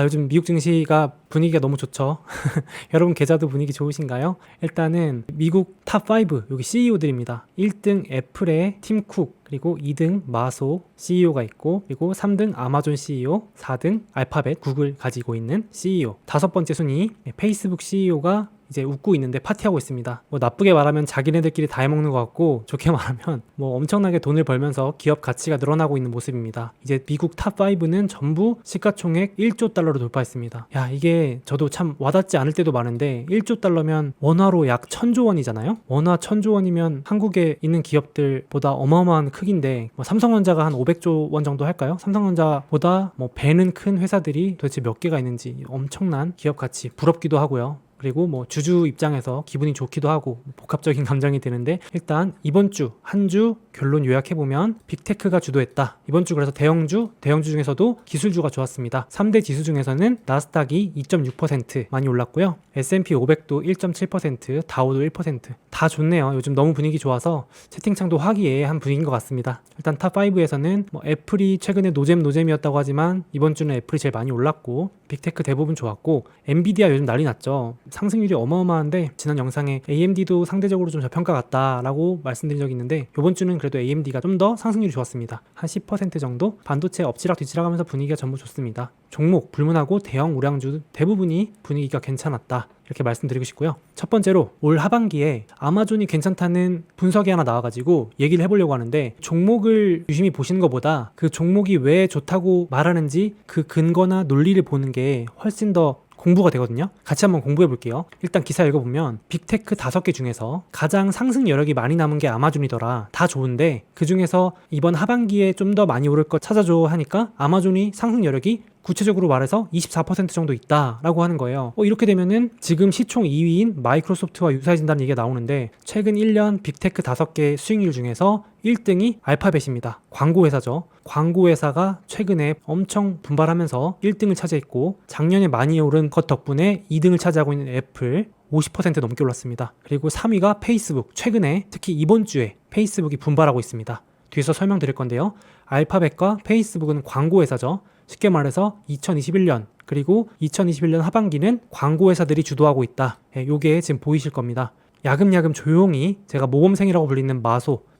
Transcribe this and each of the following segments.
요즘 미국 증시가 분위기가 너무 좋죠. 여러분 계좌도 분위기 좋으신가요? 일단은 미국 탑5 여기 CEO들입니다. 1등 애플의 팀 쿡, 그리고 2등 마소 CEO가 있고, 그리고 3등 아마존 CEO, 4등 알파벳 구글 가지고 있는 CEO. 다섯 번째 순위 페이스북 CEO가 이제 웃고 있는데 파티하고 있습니다. 뭐 나쁘게 말하면 자기네들끼리 다 해먹는 것 같고, 좋게 말하면 뭐 엄청나게 돈을 벌면서 기업 가치가 늘어나고 있는 모습입니다. 이제 미국 탑5는 전부 시가총액 1조 달러로 돌파했습니다. 야, 이게 저도 참 와닿지 않을 때도 많은데 1조 달러면 원화로 약 1000조 원이잖아요. 원화 1000조 원이면 한국에 있는 기업들보다 어마어마한 크기인데, 뭐 삼성전자가 한 500조 원 정도 할까요? 삼성전자보다 뭐 배는 큰 회사들이 도대체 몇 개가 있는지 엄청난 기업 가치, 부럽기도 하고요. 그리고 뭐 주주 입장에서 기분이 좋기도 하고 복합적인 감정이 드는데, 일단 이번 주 한 주 결론 요약해보면 빅테크가 주도했다. 이번 주 그래서 대형주 중에서도 기술주가 좋았습니다. 3대 지수 중에서는 나스닥이 2.6% 많이 올랐고요. S&P 500도 1.7%, 다우도 1%. 다 좋네요. 요즘 너무 분위기 좋아서 채팅창도 화기애애한 분위기인 것 같습니다. 일단 탑5에서는 뭐 애플이 최근에 노잼이었다고 하지만 이번 주는 애플이 제일 많이 올랐고, 빅테크 대부분 좋았고, 엔비디아 요즘 난리 났죠. 상승률이 어마어마한데 지난 영상에 AMD도 상대적으로 좀 저평가 같다라고 말씀드린 적이 있는데, 이번 주는 그래도 AMD가 좀 더 상승률이 좋았습니다. 한 10% 정도? 반도체 엎치락 뒤치락 하면서 분위기가 전부 좋습니다. 종목 불문하고 대형 우량주 대부분이 분위기가 괜찮았다, 이렇게 말씀드리고 싶고요. 첫 번째로 올 하반기에 아마존이 괜찮다는 분석이 하나 나와가지고 얘기를 해보려고 하는데, 종목을 유심히 보시는 것보다 그 종목이 왜 좋다고 말하는지 그 근거나 논리를 보는 게 훨씬 더 공부가 되거든요. 같이 한번 공부해 볼게요. 일단 기사 읽어보면 빅테크 5개 중에서 가장 상승 여력이 많이 남은 게 아마존이더라. 다 좋은데 그 중에서 이번 하반기에 좀 더 많이 오를 것 찾아줘 하니까 아마존이 상승 여력이 구체적으로 말해서 24% 정도 있다라고 하는 거예요. 이렇게 되면은 지금 시총 2위인 마이크로소프트와 유사해진다는 얘기가 나오는데, 최근 1년 빅테크 5개 수익률 중에서 1등이 알파벳입니다. 광고회사죠. 광고회사가 최근에 엄청 분발하면서 1등을 차지했고, 작년에 많이 오른 것 덕분에 2등을 차지하고 있는 애플 50% 넘게 올랐습니다. 그리고 3위가 페이스북. 최근에 특히 이번 주에 페이스북이 분발하고 있습니다. 뒤에서 설명드릴 건데요. 알파벳과 페이스북은 광고회사죠. 쉽게 말해서 2021년 그리고 2021년 하반기는 광고회사들이 주도하고 있다. 요게 지금 보이실 겁니다. 야금야금 조용히 제가 모범생이라고 불리는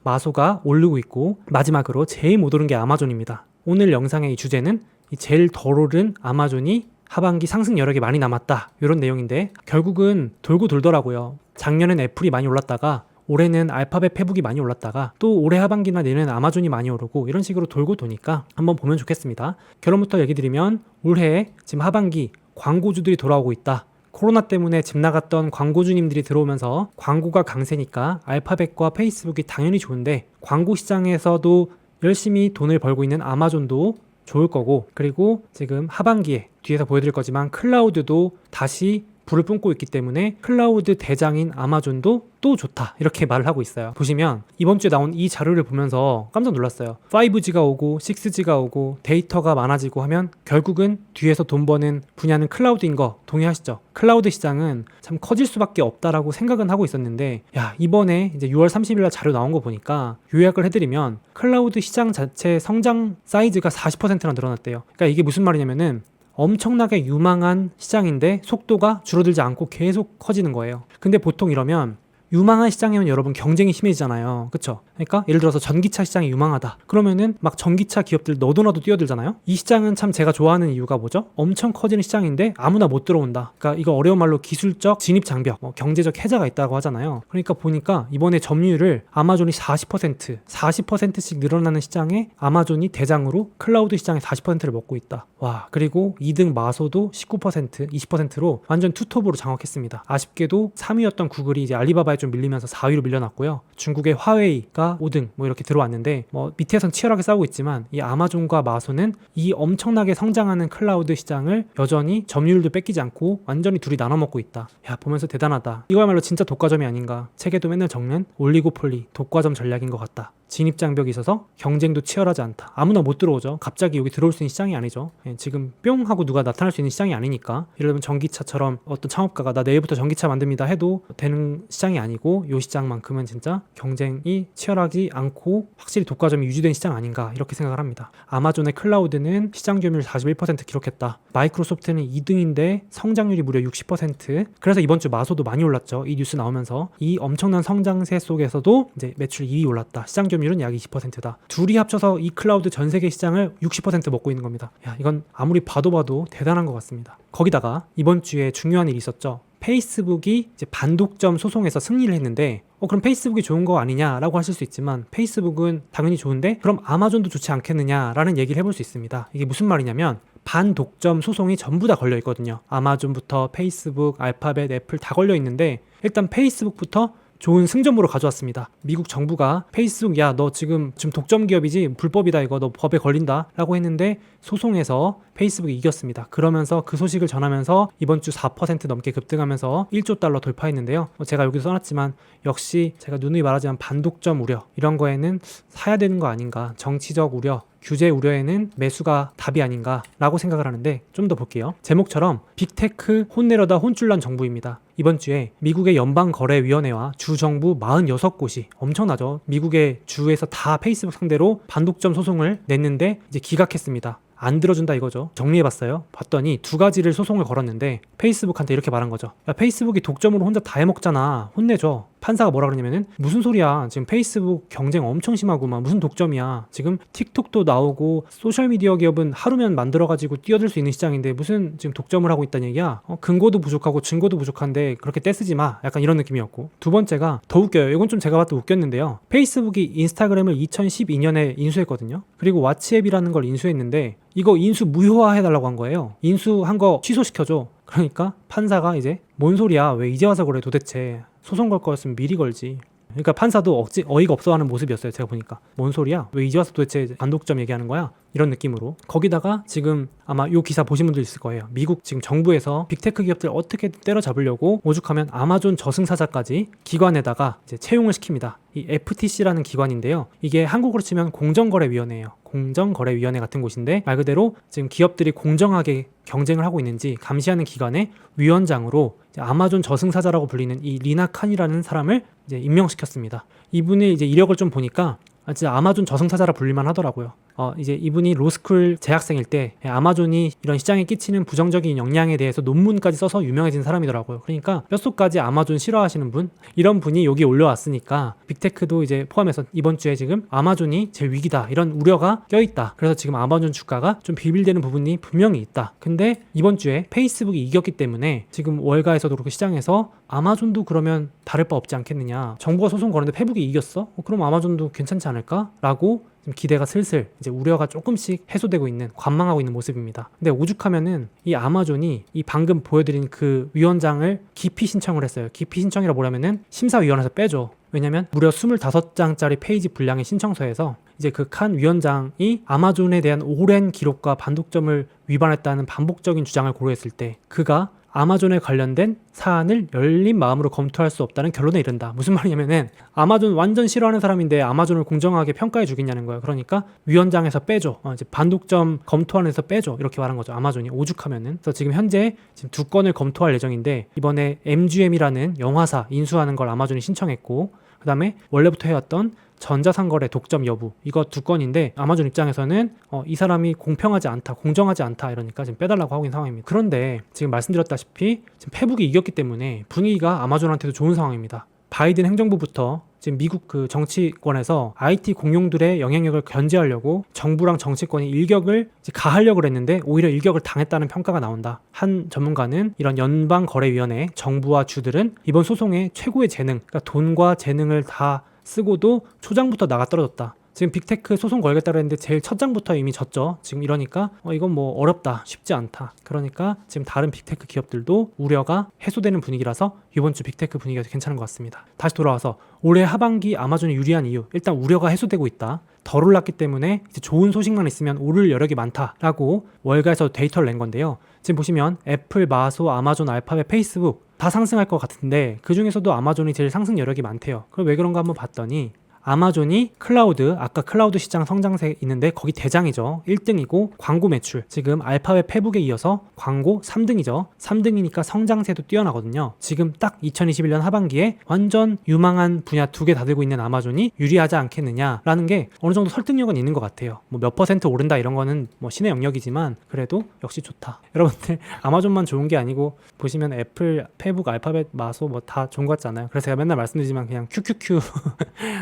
마소가 오르고 있고, 마지막으로 제일 못 오른 게 아마존입니다. 오늘 영상의 이 주제는 이 제일 덜 오른 아마존이 하반기 상승 여력이 많이 남았다, 이런 내용인데, 결국은 돌고 돌더라고요. 작년엔 애플이 많이 올랐다가 올해는 알파벳 페북이 많이 올랐다가 또 올해 하반기나 내년엔 아마존이 많이 오르고, 이런 식으로 돌고 도니까 한번 보면 좋겠습니다. 결론부터 얘기 드리면 올해 지금 하반기 광고주들이 돌아오고 있다. 코로나 때문에 집 나갔던 광고주님들이 들어오면서 광고가 강세니까 알파벳과 페이스북이 당연히 좋은데, 광고 시장에서도 열심히 돈을 벌고 있는 아마존도 좋을 거고, 그리고 지금 하반기에 뒤에서 보여드릴 거지만 클라우드도 다시 불을 뿜고 있기 때문에 클라우드 대장인 아마존도 또 좋다, 이렇게 말을 하고 있어요. 보시면 이번 주에 나온 이 자료를 보면서 깜짝 놀랐어요. 5G가 오고 6G가 오고 데이터가 많아지고 하면 결국은 뒤에서 돈 버는 분야는 클라우드인 거 동의하시죠? 클라우드 시장은 참 커질 수밖에 없다라고 생각은 하고 있었는데, 이번에 이제 6월 30일 날 자료 나온 거 보니까 요약을 해드리면 클라우드 시장 자체 성장 사이즈가 40%나 늘어났대요. 그러니까 이게 무슨 말이냐면은 엄청나게 유망한 시장인데 속도가 줄어들지 않고 계속 커지는 거예요. 근데 보통 이러면 유망한 시장이면 여러분 경쟁이 심해지잖아요. 그쵸? 그러니까 예를 들어서 전기차 시장이 유망하다. 그러면은 막 전기차 기업들 너도나도 뛰어들잖아요. 이 시장은 참 제가 좋아하는 이유가 뭐죠? 엄청 커지는 시장인데 아무나 못 들어온다. 그러니까 이거 어려운 말로 기술적 진입 장벽, 경제적 해자가 있다고 하잖아요. 그러니까 보니까 이번에 점유율을 아마존이 40%씩 늘어나는 시장에 아마존이 대장으로 클라우드 시장의 40%를 먹고 있다. 와, 그리고 2등 마소도 19%, 20%로 완전 투톱으로 장악했습니다. 아쉽게도 3위였던 구글이 이제 알리바바에 좀 밀리면서 4위로 밀려났고요. 중국의 화웨이가 5등 이렇게 들어왔는데, 밑에선 치열하게 싸우고 있지만 이 아마존과 마소는 이 엄청나게 성장하는 클라우드 시장을 여전히 점유율도 뺏기지 않고 완전히 둘이 나눠먹고 있다. 야, 보면서 대단하다. 이거야말로 진짜 독과점이 아닌가. 책에도 맨날 적는 올리고폴리 독과점 전략인 것 같다. 진입장벽이 있어서 경쟁도 치열하지 않다. 아무나 못 들어오죠. 갑자기 여기 들어올 수 있는 시장이 아니죠. 지금 뿅 하고 누가 나타날 수 있는 시장이 아니니까. 예를 들면 전기차처럼 어떤 창업가가 나 내일부터 전기차 만듭니다 해도 되는 시장이 아니고 이 시장만큼은 진짜 경쟁이 치열하지 않고 확실히 독과점이 유지된 시장 아닌가 이렇게 생각을 합니다. 아마존의 클라우드는 시장 점유율 41% 기록했다. 마이크로소프트는 2등인데 성장률이 무려 60%. 그래서 이번 주 마소도 많이 올랐죠. 이 뉴스 나오면서 이 엄청난 성장세 속에서도 이제 매출 2위 올랐다. 시장 점유율은 약 20%다. 둘이 합쳐서 이 클라우드 전 세계 시장을 60% 먹고 있는 겁니다. 야, 이건 아무리 봐도 대단한 것 같습니다. 거기다가 이번 주에 중요한 일이 있었죠. 페이스북이 이제 반독점 소송에서 승리를 했는데 그럼 페이스북이 좋은 거 아니냐라고 하실 수 있지만 페이스북은 당연히 좋은데 그럼 아마존도 좋지 않겠느냐라는 얘기를 해볼 수 있습니다. 이게 무슨 말이냐면 반독점 소송이 전부 다 걸려 있거든요. 아마존부터 페이스북, 알파벳, 애플 다 걸려 있는데 일단 페이스북부터 좋은 승전보를 가져왔습니다. 미국 정부가 페이스북 야 너 지금 독점 기업이지 불법이다 이거 너 법에 걸린다 라고 했는데 소송에서 페이스북이 이겼습니다. 그러면서 그 소식을 전하면서 이번 주 4% 넘게 급등하면서 1조 달러 돌파했는데요. 제가 여기서 써놨지만 역시 제가 누누이 말하지만 반독점 우려 이런 거에는 사야 되는 거 아닌가, 정치적 우려 규제 우려에는 매수가 답이 아닌가 라고 생각을 하는데 좀 더 볼게요. 제목처럼 빅테크 혼내려다 혼쭐난 정부입니다. 이번 주에 미국의 연방거래위원회와 주정부 46곳이 엄청나죠. 미국의 주에서 다 페이스북 상대로 반독점 소송을 냈는데 이제 기각했습니다. 안 들어준다 이거죠. 정리해봤어요. 봤더니 두 가지를 소송을 걸었는데 페이스북한테 이렇게 말한 거죠. 야, 페이스북이 독점으로 혼자 다 해먹잖아. 혼내줘. 판사가 뭐라 그러냐면은 무슨 소리야. 지금 페이스북 경쟁 엄청 심하구만. 무슨 독점이야. 지금 틱톡도 나오고 소셜미디어 기업은 하루면 만들어가지고 뛰어들 수 있는 시장인데 무슨 지금 독점을 하고 있다는 얘기야. 근거도 부족하고 증거도 부족한데 그렇게 떼쓰지 마. 약간 이런 느낌이었고. 두 번째가 더 웃겨요. 이건 좀 제가 봐도 웃겼는데요. 페이스북이 인스타그램을 2012년에 인수했거든요. 그리고 왓츠앱이라는 걸 인수했는데 이거 인수 무효화 해달라고 한 거예요. 인수한 거 취소시켜줘. 그러니까 판사가 이제 뭔 소리야 왜 이제 와서 그래 도대체 소송 걸 거였으면 미리 걸지. 그러니까 판사도 어이가 없어하는 모습이었어요. 제가 보니까 뭔 소리야 왜 이제 와서 도대체 반독점 얘기하는 거야 이런 느낌으로. 거기다가 지금 아마 요 기사 보신 분들 있을 거예요. 미국 지금 정부에서 빅테크 기업들 어떻게 때려잡으려고 오죽하면 아마존 저승사자까지 기관에다가 이제 채용을 시킵니다. 이 FTC라는 기관인데요. 이게 한국으로 치면 공정거래위원회예요. 공정거래위원회 같은 곳인데 말 그대로 지금 기업들이 공정하게 경쟁을 하고 있는지 감시하는 기관의 위원장으로 아마존 저승사자라고 불리는 이 리나 칸이라는 사람을 이제 임명시켰습니다. 이분의 이제 이력을 좀 보니까 진짜 아마존 저승사자라 불릴만 하더라고요. 이제 이분이 로스쿨 재학생일 때 아마존이 이런 시장에 끼치는 부정적인 영향에 대해서 논문까지 써서 유명해진 사람이더라고요. 그러니까 뼛속까지 아마존 싫어하시는 분, 이런 분이 여기 올려왔으니까 빅테크도 이제 포함해서 이번 주에 지금 아마존이 제일 위기다 이런 우려가 껴있다. 그래서 지금 아마존 주가가 좀 비빌대는 부분이 분명히 있다. 근데 이번 주에 페이스북이 이겼기 때문에 지금 월가에서도 그렇고 시장에서 아마존도 그러면 다를 바 없지 않겠느냐. 정부가 소송 거는데 페북이 이겼어? 그럼 아마존도 괜찮지 않을까? 라고 지금 기대가 슬슬 이제 우려가 조금씩 해소되고 있는, 관망하고 있는 모습입니다. 근데 오죽하면은 이 아마존이 이 방금 보여드린 그 위원장을 기피 신청을 했어요. 기피 신청이라 뭐냐면은 심사위원회에서 빼줘. 왜냐면 무려 25장짜리 페이지 분량의 신청서에서 이제 그 칸 위원장이 아마존에 대한 오랜 기록과 반독점을 위반했다는 반복적인 주장을 고려했을 때 그가 아마존에 관련된 사안을 열린 마음으로 검토할 수 없다는 결론에 이른다. 무슨 말이냐면은 아마존 완전 싫어하는 사람인데 아마존을 공정하게 평가해 주겠냐는 거예요. 그러니까 위원장에서 빼줘. 이제 반독점 검토안에서 빼줘. 이렇게 말한 거죠. 아마존이 오죽하면은. 그래서 지금 현재 지금 2건을 검토할 예정인데 이번에 MGM이라는 영화사 인수하는 걸 아마존이 신청했고 그 다음에 원래부터 해왔던 전자상거래 독점 여부, 이거 2건인데 아마존 입장에서는 이 사람이 공평하지 않다, 공정하지 않다 이러니까 지금 빼달라고 하고 있는 상황입니다. 그런데 지금 말씀드렸다시피 지금 페북이 이겼기 때문에 분위기가 아마존한테도 좋은 상황입니다. 바이든 행정부부터 지금 미국 그 정치권에서 IT 공룡들의 영향력을 견제하려고 정부랑 정치권이 일격을 가하려고 했는데 오히려 일격을 당했다는 평가가 나온다. 한 전문가는 이런 연방거래위원회, 정부와 주들은 이번 소송의 최고의 재능, 그러니까 돈과 재능을 다 쓰고도 초장부터 나가 떨어졌다. 지금 빅테크 소송 걸겠다고 했는데 제일 첫 장부터 이미 졌죠. 지금 이러니까 이건 뭐 어렵다, 쉽지 않다. 그러니까 지금 다른 빅테크 기업들도 우려가 해소되는 분위기라서 이번 주 빅테크 분위기가 괜찮은 것 같습니다. 다시 돌아와서 올해 하반기 아마존이 유리한 이유, 일단 우려가 해소되고 있다. 덜 올랐기 때문에 이제 좋은 소식만 있으면 오를 여력이 많다라고 월가에서 데이터를 낸 건데요. 지금 보시면 애플, 마소, 아마존, 알파벳, 페이스북 다 상승할 것 같은데 그 중에서도 아마존이 제일 상승 여력이 많대요. 그럼 왜 그런가 한번 봤더니 아마존이 클라우드, 아까 클라우드 시장 성장세 있는데 거기 대장이죠. 1등이고 광고 매출 지금 알파벳 페북에 이어서 광고 3등이죠. 3등이니까 성장세도 뛰어나거든요. 지금 딱 2021년 하반기에 완전 유망한 분야 2개 다 들고 있는 아마존이 유리하지 않겠느냐라는 게 어느 정도 설득력은 있는 것 같아요. 뭐 몇 퍼센트 오른다 이런 거는 뭐 신의 영역이지만 그래도 역시 좋다. 여러분들 아마존만 좋은 게 아니고 보시면 애플, 페북, 알파벳, 마소 뭐 다 좋은 것 같잖아요. 그래서 제가 맨날 말씀드리지만 그냥 QQQ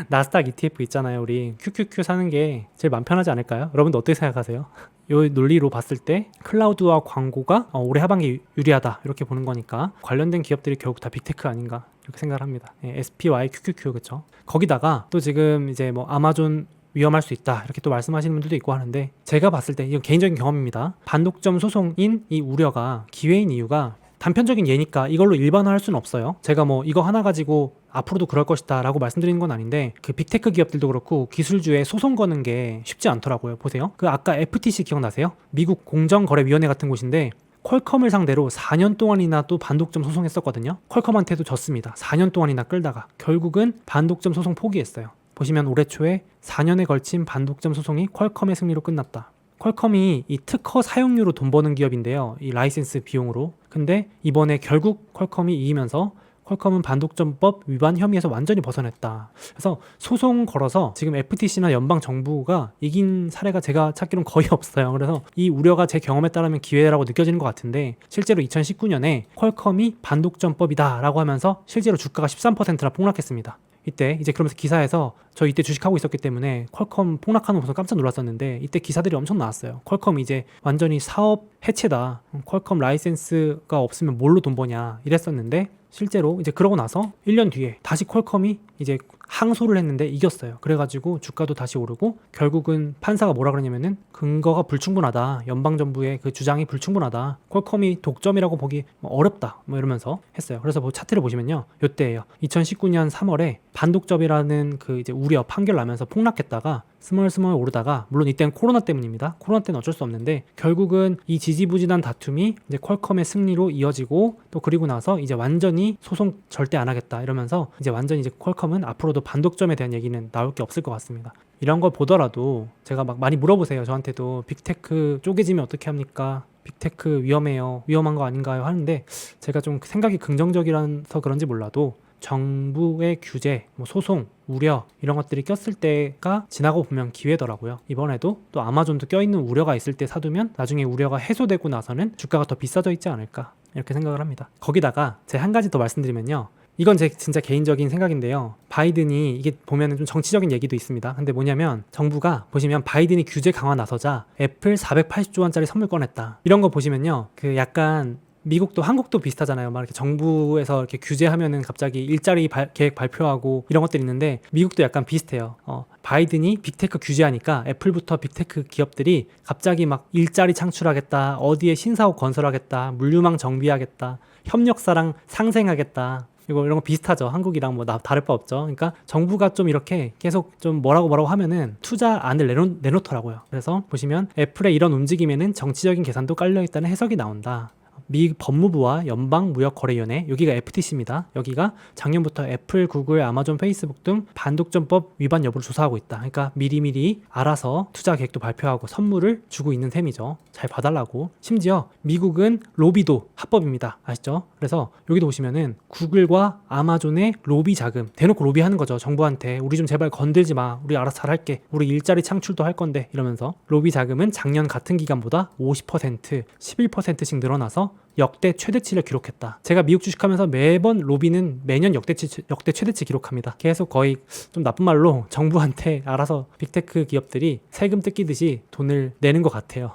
나스닥 ETF 있잖아요. 우리 QQQ 사는 게 제일 마음 편하지 않을까요? 여러분도 어떻게 생각하세요? 이 논리로 봤을 때 클라우드와 광고가 올해 하반기 유리하다 이렇게 보는 거니까 관련된 기업들이 결국 다 빅테크 아닌가 이렇게 생각을 합니다. SPY, QQQ 그쵸? 거기다가 또 지금 이제 뭐 아마존 위험할 수 있다 이렇게 또 말씀하시는 분들도 있고 하는데 제가 봤을 때 이건 개인적인 경험입니다. 반독점 소송인 이 우려가 기회인 이유가 단편적인 예니까 이걸로 일반화할 수는 없어요. 제가 뭐 이거 하나 가지고 앞으로도 그럴 것이다 라고 말씀드리는 건 아닌데 그 빅테크 기업들도 그렇고 기술주에 소송 거는 게 쉽지 않더라고요. 보세요. 그 아까 FTC 기억나세요? 미국 공정거래위원회 같은 곳인데 퀄컴을 상대로 4년 동안이나 또 반독점 소송했었거든요. 퀄컴한테도 졌습니다. 4년 동안이나 끌다가 결국은 반독점 소송 포기했어요. 보시면 올해 초에 4년에 걸친 반독점 소송이 퀄컴의 승리로 끝났다. 퀄컴이 이 특허 사용료로 돈 버는 기업인데요. 이 라이센스 비용으로. 근데 이번에 결국 퀄컴이 이기면서 퀄컴은 반독점법 위반 혐의에서 완전히 벗어났다. 그래서 소송 걸어서 지금 FTC나 연방정부가 이긴 사례가 제가 찾기로는 거의 없어요. 그래서 이 우려가 제 경험에 따르면 기회라고 느껴지는 것 같은데 실제로 2019년에 퀄컴이 반독점법이다 라고 하면서 실제로 주가가 13%나 폭락했습니다. 이때 이제 그러면서 기사에서 저 이때 주식하고 있었기 때문에 퀄컴 폭락하는 거 보면서 깜짝 놀랐었는데 이때 기사들이 엄청 나왔어요. 퀄컴 이제 완전히 사업 해체다. 퀄컴 라이센스가 없으면 뭘로 돈 버냐 이랬었는데 실제로 이제 그러고 나서 1년 뒤에 다시 퀄컴이 이제 항소를 했는데 이겼어요. 그래가지고 주가도 다시 오르고 결국은 판사가 뭐라 그러냐면은 근거가 불충분하다. 연방정부의 그 주장이 불충분하다. 퀄컴이 독점이라고 보기 어렵다. 뭐 이러면서 했어요. 그래서 뭐 차트를 보시면요. 요때예요. 2019년 3월에 반독점이라는 그 이제 우려 판결 나면서 폭락했다가 스멀스멀 오르다가 물론 이때는 코로나 때문입니다. 코로나 때는 어쩔 수 없는데 결국은 이 지지부진한 다툼이 이제 퀄컴의 승리로 이어지고 또 그리고 나서 이제 완전히 소송 절대 안 하겠다 이러면서 이제 완전히 이제 퀄컴은 앞으로도 반독점에 대한 얘기는 나올 게 없을 것 같습니다. 이런 걸 보더라도 제가 막 많이 물어보세요. 저한테도 빅테크 쪼개지면 어떻게 합니까? 빅테크 위험해요. 위험한 거 아닌가요? 하는데 제가 좀 생각이 긍정적이라서 그런지 몰라도 정부의 규제, 뭐 소송, 우려 이런 것들이 꼈을 때가 지나고 보면 기회더라고요. 이번에도 또 아마존도 껴있는 우려가 있을 때 사두면 나중에 우려가 해소되고 나서는 주가가 더 비싸져 있지 않을까 이렇게 생각을 합니다. 거기다가 제가 한 가지 더 말씀드리면요. 이건 제 진짜 개인적인 생각인데요. 바이든이 이게 보면 좀 정치적인 얘기도 있습니다. 근데 뭐냐면 정부가 보시면 바이든이 규제 강화 나서자 애플 480조 원짜리 선물 꺼냈다. 이런 거 보시면요. 그 약간 미국도 한국도 비슷하잖아요. 막 이렇게 정부에서 이렇게 규제하면은 갑자기 일자리 계획 발표하고 이런 것들이 있는데 미국도 약간 비슷해요. 바이든이 빅테크 규제하니까 애플부터 빅테크 기업들이 갑자기 막 일자리 창출하겠다, 어디에 신사업 건설하겠다, 물류망 정비하겠다, 협력사랑 상생하겠다. 이런 거 비슷하죠. 한국이랑 뭐 다를 바 없죠. 그러니까 정부가 좀 이렇게 계속 좀 뭐라고 하면은 투자안을 내놓더라고요. 그래서 보시면 애플의 이런 움직임에는 정치적인 계산도 깔려있다는 해석이 나온다. 미 법무부와 연방무역거래위원회, 여기가 FTC입니다. 여기가 작년부터 애플, 구글, 아마존, 페이스북 등 반독점법 위반 여부를 조사하고 있다. 그러니까 미리미리 알아서 투자 계획도 발표하고 선물을 주고 있는 셈이죠. 잘 봐달라고. 심지어 미국은 로비도 합법입니다. 아시죠? 그래서 여기도 보시면은 구글과 아마존의 로비 자금, 대놓고 로비하는 거죠. 정부한테 우리 좀 제발 건들지 마. 우리 알아서 잘할게. 우리 일자리 창출도 할 건데 이러면서 로비 자금은 작년 같은 기간보다 50%, 11%씩 늘어나서 역대 최대치를 기록했다. 제가 미국 주식하면서 매번 로비는 매년 역대 최대치 기록합니다. 계속 거의 좀 나쁜 말로 정부한테 알아서 빅테크 기업들이 세금 뜯기듯이 돈을 내는 것 같아요.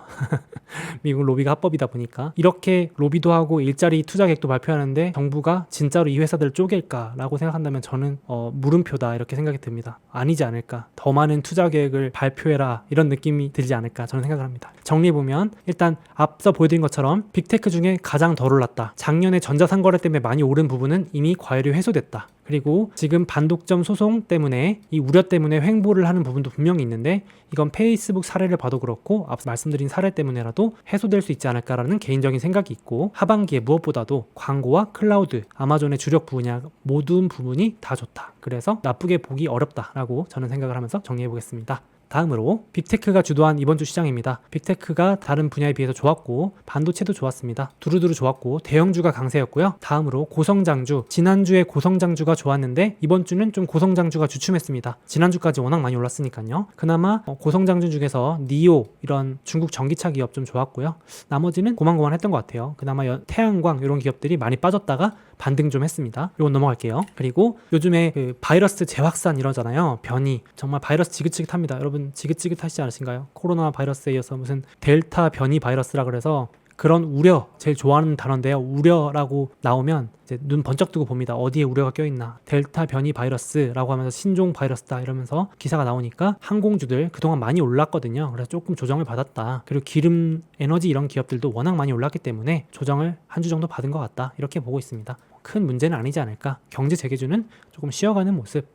미국 로비가 합법이다 보니까 이렇게 로비도 하고 일자리 투자 계획도 발표하는데 정부가 진짜로 이 회사들을 쪼갤까라고 생각한다면 저는 물음표다 이렇게 생각이 듭니다. 아니지 않을까. 더 많은 투자 계획을 발표해라 이런 느낌이 들지 않을까 저는 생각을 합니다. 정리해보면 일단 앞서 보여드린 것처럼 빅테크 중에 가장 덜 올랐다. 작년에 전자상거래 때문에 많이 오른 부분은 이미 과열이 해소됐다. 그리고 지금 반독점 소송 때문에 이 우려 때문에 횡보를 하는 부분도 분명히 있는데 이건 페이스북 사례를 봐도 그렇고 앞서 말씀드린 사례 때문에라도 해소될 수 있지 않을까라는 개인적인 생각이 있고 하반기에 무엇보다도 광고와 클라우드, 아마존의 주력 분야 모든 부분이 다 좋다. 그래서 나쁘게 보기 어렵다라고 저는 생각을 하면서 정리해 보겠습니다. 다음으로 빅테크가 주도한 이번 주 시장입니다. 빅테크가 다른 분야에 비해서 좋았고 반도체도 좋았습니다. 두루두루 좋았고 대형주가 강세였고요. 다음으로 고성장주, 지난주에 고성장주가 좋았는데 이번 주는 좀 고성장주가 주춤했습니다. 지난주까지 워낙 많이 올랐으니까요. 그나마 고성장주 중에서 니오 이런 중국 전기차 기업 좀 좋았고요. 나머지는 고만고만했던 것 같아요. 그나마 태양광 이런 기업들이 많이 빠졌다가 반등 좀 했습니다. 이건 넘어갈게요. 그리고 요즘에 그 바이러스 재확산 이러잖아요. 변이 정말 바이러스 지긋지긋합니다. 여러분 지긋지긋하시지 않으신가요? 코로나 바이러스에 이어서 무슨 델타 변이 바이러스라 그래서 그런 우려, 제일 좋아하는 단어인데요. 우려라고 나오면 이제 눈 번쩍 뜨고 봅니다. 어디에 우려가 껴있나. 델타 변이 바이러스라고 하면서 신종 바이러스다 이러면서 기사가 나오니까 항공주들 그동안 많이 올랐거든요. 그래서 조금 조정을 받았다. 그리고 기름, 에너지 이런 기업들도 워낙 많이 올랐기 때문에 조정을 한 주 정도 받은 것 같다. 이렇게 보고 있습니다. 큰 문제는 아니지 않을까. 경제 재개주는 조금 쉬어가는 모습.